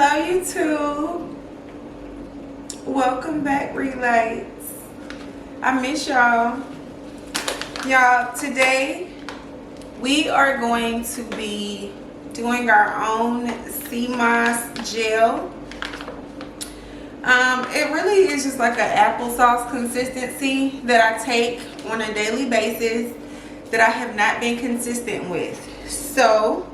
Hello YouTube. Welcome back, Relights. I miss y'all. Y'all, today we are going to be doing our own sea moss gel. It really is just like an applesauce consistency that I take on a daily basis that I have not been consistent with. So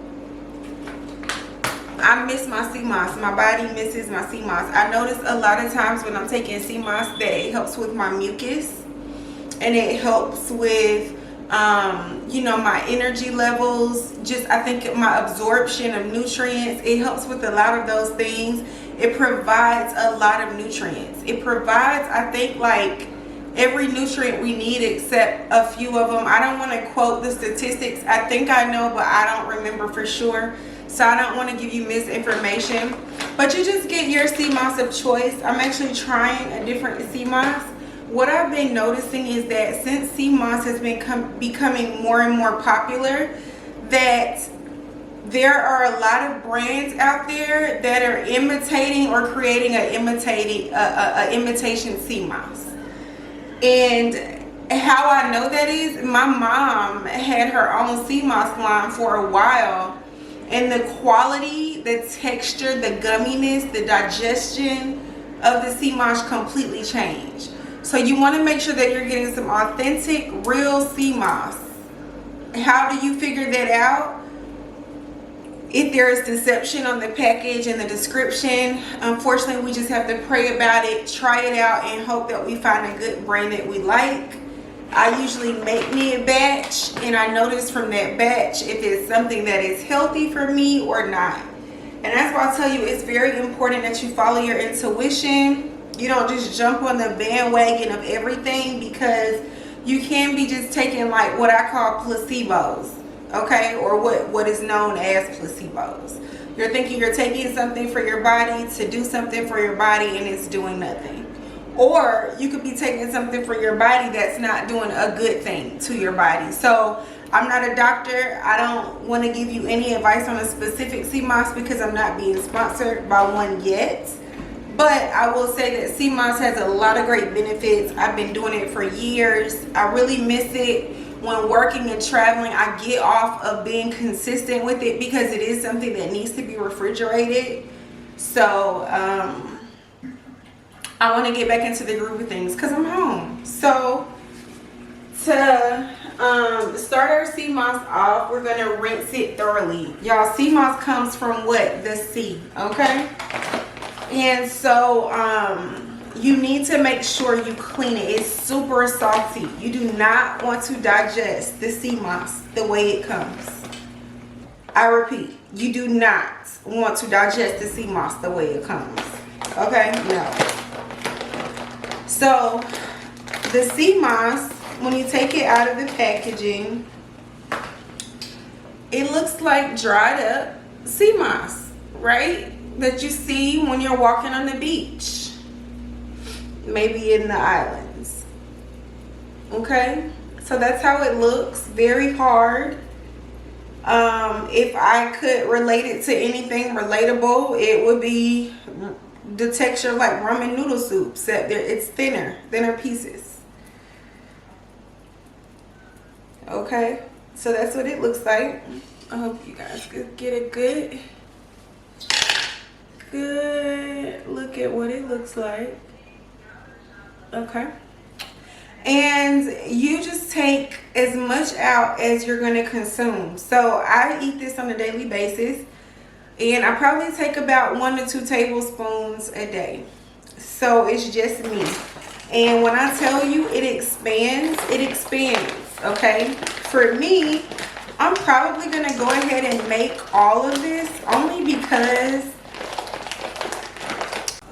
I miss my sea moss. My body misses my sea moss. I notice a lot of times when I'm taking sea moss that it helps with my mucus, and it helps with you know, my energy levels. Just, I think my absorption of nutrients. It helps with a lot of those things. It provides a lot of nutrients. It provides, I think, like every nutrient we need except a few of them. I don't want to quote the statistics. I think I know, but I don't remember for sure. So I don't want to give you misinformation. But you just get your sea moss of choice. I'm actually trying a different sea moss. What I've been noticing is that since sea moss has been becoming more and more popular, that there are a lot of brands out there that are imitating or creating a imitation sea moss. And how I know that is, my mom had her own sea moss line for a while, and the quality, the texture, the gumminess, the digestion of the sea moss completely changed. So you want to make sure that you're getting some authentic, real sea moss. How do you figure that out? If there is deception on the package and the description, unfortunately we just have to pray about it, try it out, and hope that we find a good brand that we like. I usually make me a batch, and I notice from that batch if it's something that is healthy for me or not. And that's why I tell you it's very important that you follow your intuition. You don't just jump on the bandwagon of everything, because you can be just taking like what I call placebos, okay, or what is known as placebos. You're thinking you're taking something for your body to do something for your body, and it's doing nothing. Or you could be taking something for your body that's not doing a good thing to your body. So I'm not a doctor. I don't want to give you any advice on a specific sea moss because I'm not being sponsored by one yet. But I will say that sea moss has a lot of great benefits. I've been doing it for years. I really miss it when working and traveling. I get off of being consistent with it because it is something that needs to be refrigerated. So I want to get back into the groove of things because I'm home. So to start our sea moss off, we're going to rinse it thoroughly. Y'all, sea moss comes from what? The sea, okay? And so you need to make sure you clean it. It's super salty. You do not want to digest the sea moss the way it comes. I repeat, you do not want to digest the sea moss the way it comes. Okay? No. So the sea moss, when you take it out of the packaging, it looks like dried up sea moss, right? That you see when you're walking on the beach, maybe in the islands. Okay, so that's how it looks. Very hard. If I could relate it to anything relatable, it would be the texture like ramen noodle soup, except it's thinner pieces. Okay, so that's what it looks like. I hope you guys could get a good look at what it looks like. Okay, and you just take as much out as you're going to consume. So I eat this on a daily basis, and I probably take about 1 to 2 tablespoons a day. So it's just me. And when I tell you it expands, okay? For me, I'm probably going to go ahead and make all of this only because,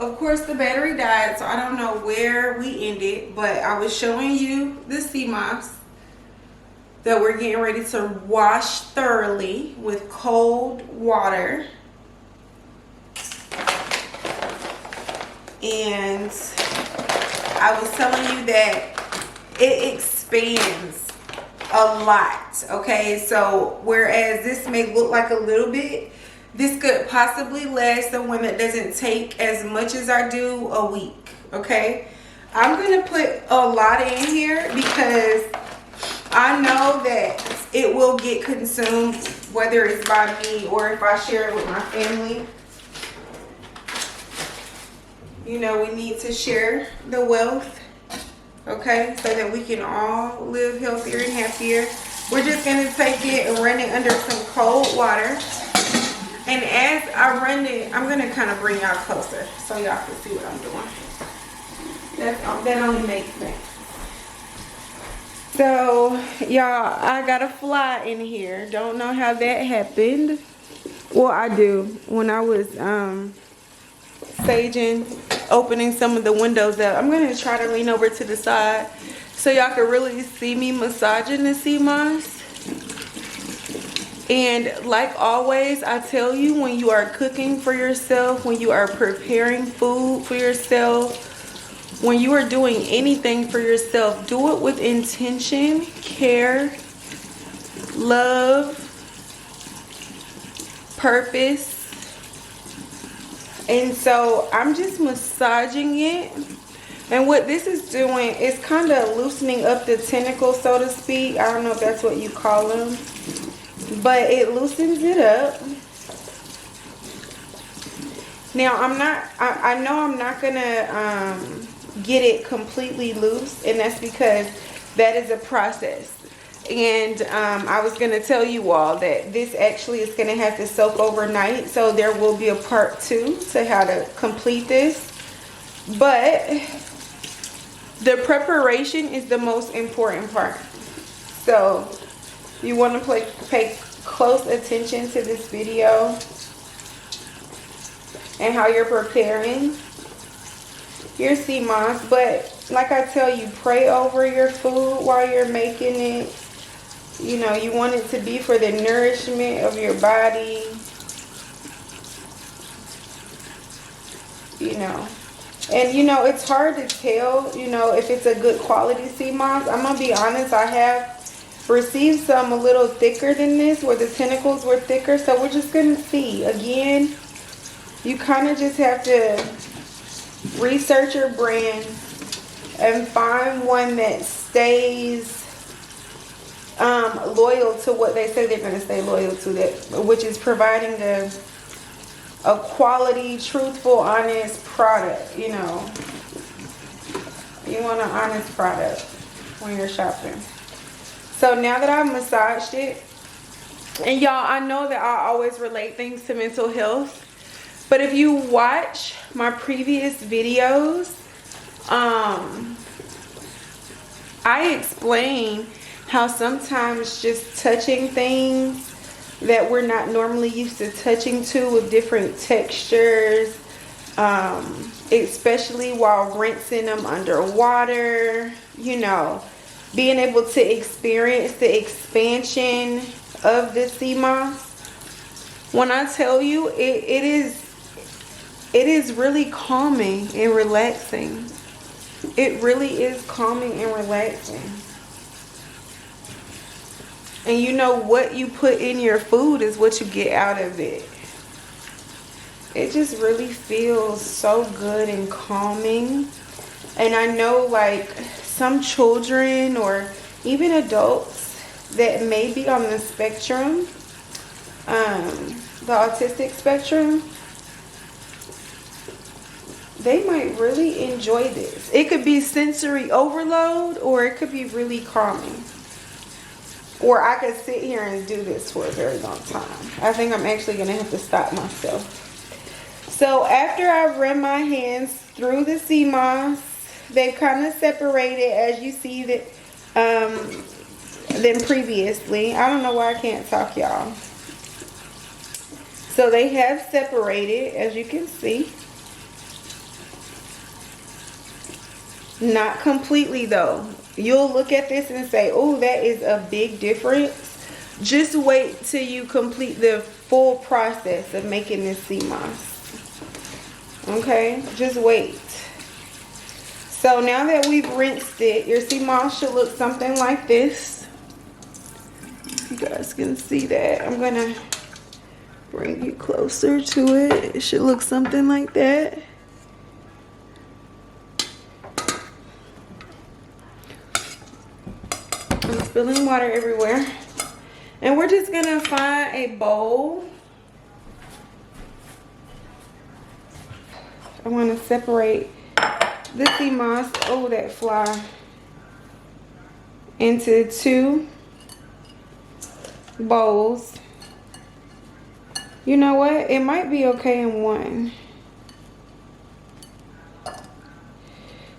of course, the battery died, so I don't know where we ended, but I was showing you the sea moss that we're getting ready to wash thoroughly with cold water. And I was telling you that it expands a lot, okay? So whereas this may look like a little bit, this could possibly last someone that doesn't take as much as I do a week. Okay, I'm gonna put a lot in here because I know that it will get consumed, whether it's by me or if I share it with my family. You know, we need to share the wealth, okay, so that we can all live healthier and happier. We're just going to take it and run it under some cold water. And as I run it, I'm going to kind of bring y'all closer so y'all can see what I'm doing. That only makes sense. So, y'all, I got a fly in here. Don't know how that happened. Well, I do. When I was saging, opening some of the windows up. I'm going to try to lean over to the side so y'all can really see me massaging the sea moss. And like always, I tell you, when you are cooking for yourself, when you are preparing food for yourself, when you are doing anything for yourself, do it with intention, care, love, purpose. And so I'm just massaging it. And what this is doing is kind of loosening up the tentacles, so to speak. I don't know if that's what you call them, but it loosens it up. Now I know I'm not gonna get it completely loose, and that's because that is a process. And I was gonna tell you all that this actually is gonna have to soak overnight, so there will be a part 2 to how to complete this. But the preparation is the most important part. So you want to pay close attention to this video and how you're preparing your sea moss. But like I tell you, pray over your food while you're making it. You know, you want it to be for the nourishment of your body. You know. And, you know, it's hard to tell, you know, if it's a good quality sea moss. I'm going to be honest, I have received some a little thicker than this, where the tentacles were thicker. So we're just going to see. Again, you kind of just have to research your brand and find one that stays loyal to what they say they're going to stay loyal to, that, which is providing a quality, truthful, honest product. You know, you want an honest product when you're shopping. So now that I've massaged it, and y'all, I know that I always relate things to mental health, but if you watch my previous videos, I explain how sometimes just touching things that we're not normally used to touching to, with different textures, especially while rinsing them underwater, you know, being able to experience the expansion of the sea moss. When I tell you, it is really calming and relaxing. It really is calming and relaxing. And you know, what you put in your food is what you get out of it. It just really feels so good and calming. And I know, like, some children or even adults that may be on the spectrum, the autistic spectrum, they might really enjoy this. It could be sensory overload, or it could be really calming. Or I could sit here and do this for a very long time. I think I'm actually going to have to stop myself. So after I run my hands through the sea moss, they kind of separated, as you see that than previously. I don't know why I can't talk, y'all. So they have separated, as you can see. Not completely though. You'll look at this and say, oh, that is a big difference. Just wait till you complete the full process of making this sea moss. Okay, just wait. So now that we've rinsed it, your sea moss should look something like this. You guys can see that. I'm gonna Bring you closer to it. It should look something like that. I'm spilling water everywhere. And we're just gonna find a bowl. I wanna separate the sea moss, oh that fly, into 2 bowls. You know what? It might be okay in 1.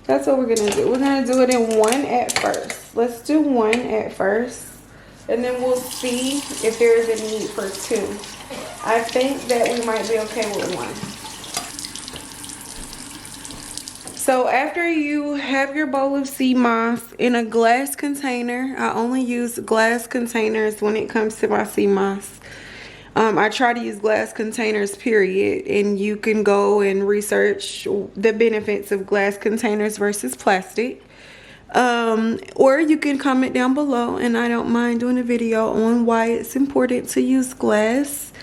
That's what we're gonna do. We're gonna do it in 1 at first. Let's do 1 at first. And then we'll see if there is a need for 2. I think that we might be okay with 1. So after you have your bowl of sea moss in a glass container, I only use glass containers when it comes to my sea moss. I try to use glass containers, period. And you can go and research the benefits of glass containers versus plastic. Or you can comment down below, and I don't mind doing a video on why it's important to use glass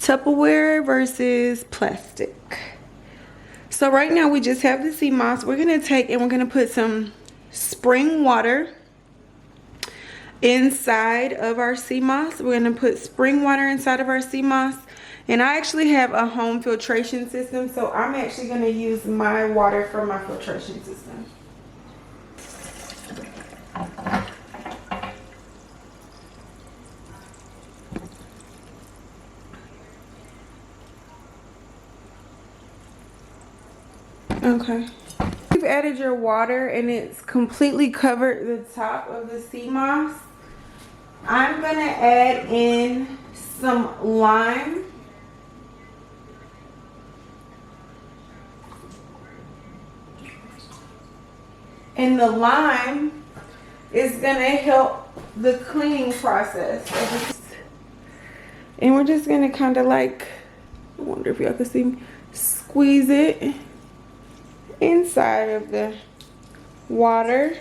Tupperware versus plastic. So right now we just have the sea moss. We're gonna take and we're gonna put some spring water inside of our sea moss. We're gonna put spring water inside of our sea moss. And I actually have a home filtration system, so I'm actually gonna use my water from my filtration system. Okay. You've added your water and it's completely covered the top of the sea moss. I'm gonna add in some lime. And the lime is gonna help the cleaning process. And we're just gonna kind of like, I wonder if y'all can see me, squeeze it inside of the water.